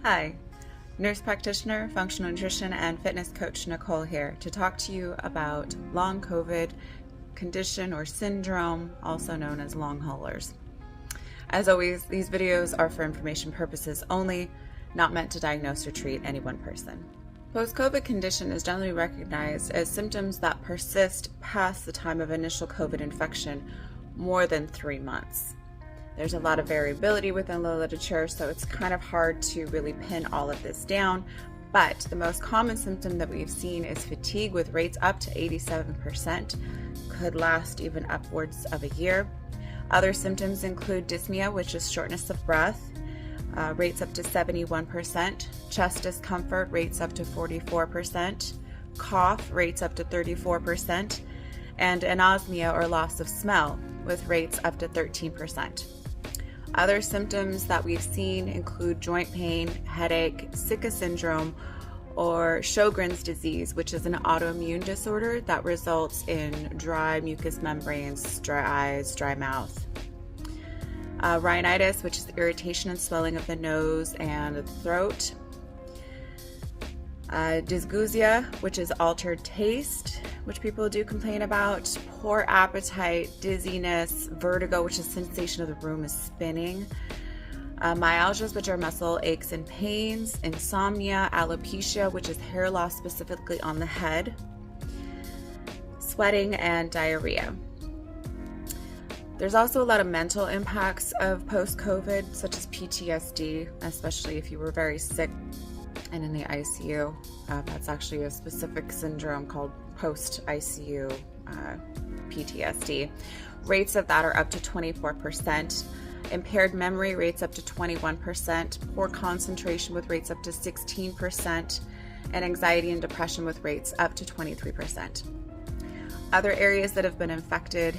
Hi, nurse practitioner, functional nutrition, and fitness coach Nicole here to talk to you about long COVID condition or syndrome, also known as long haulers. As always, these videos are for information purposes only, not meant to diagnose or treat any one person. Post-COVID condition is generally recognized as symptoms that persist past the time of initial COVID infection more than 3 months. There's a lot of variability within the literature, so it's kind of hard to really pin all of this down. But the most common symptom that we've seen is fatigue with rates up to 87%, could last even upwards of a year. Other symptoms include dyspnea, which is shortness of breath, rates up to 71%, chest discomfort, rates up to 44%, cough, rates up to 34%, and anosmia or loss of smell with rates up to 13%. Other symptoms that we've seen include joint pain, headache, Zika syndrome, or Sjogren's disease, which is an autoimmune disorder that results in dry mucous membranes, dry eyes, dry mouth. Rhinitis, which is irritation and swelling of the nose and the throat. Dysgeusia, which is altered taste, which people do complain about. Poor appetite, dizziness, vertigo, which is sensation of the room is spinning. Myalgias, which are muscle aches and pains. Insomnia, alopecia, which is hair loss specifically on the head. Sweating, and diarrhea. There's also a lot of mental impacts of post-COVID, such as PTSD, especially if you were very sick and in the ICU. That's actually a specific syndrome called post-ICU PTSD. Rates of that are up to 24%. Impaired memory rates up to 21%. Poor concentration with rates up to 16%. And anxiety and depression with rates up to 23%. Other areas that have been affected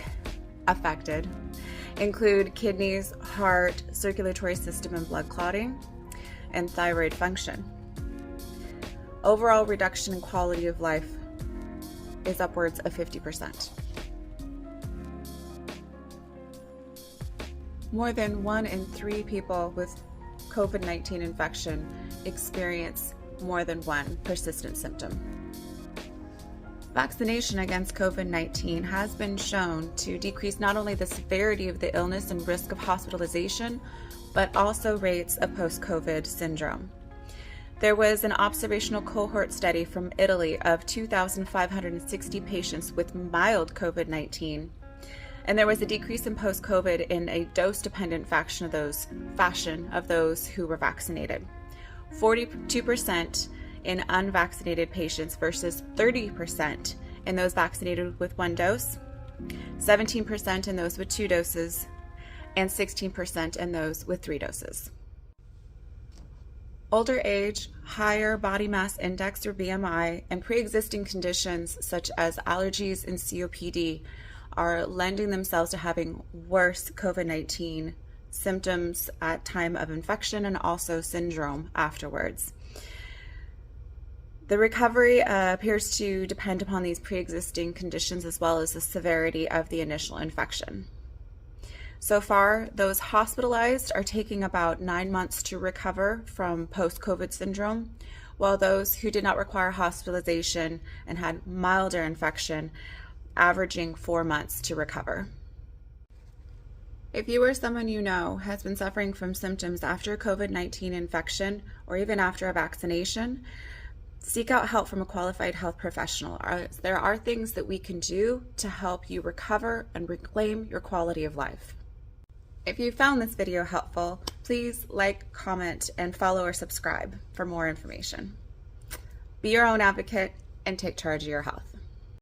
include kidneys, heart, circulatory system and blood clotting, and thyroid function. Overall reduction in quality of life is upwards of 50%. More than 1 in 3 people with COVID-19 infection experience more than one persistent symptom. Vaccination against COVID-19 has been shown to decrease not only the severity of the illness and risk of hospitalization, but also rates of post-COVID syndrome. There was an observational cohort study from Italy of 2,560 patients with mild COVID-19, and there was a decrease in post-COVID in a dose-dependent fashion of those who were vaccinated. 42% in unvaccinated patients versus 30% in those vaccinated with 1 dose, 17% in those with 2 doses, and 16% in those with 3 doses. Older age, higher body mass index or BMI, and pre-existing conditions such as allergies and COPD are lending themselves to having worse COVID-19 symptoms at time of infection and also syndrome afterwards. The recovery appears to depend upon these pre-existing conditions as well as the severity of the initial infection. So far, those hospitalized are taking about 9 months to recover from post-COVID syndrome, while those who did not require hospitalization and had milder infection averaging 4 months to recover. If you or someone you know has been suffering from symptoms after a COVID-19 infection or even after a vaccination, seek out help from a qualified health professional. There are things that we can do to help you recover and reclaim your quality of life. If you found this video helpful, please like, comment, and follow or subscribe for more information. Be your own advocate and take charge of your health.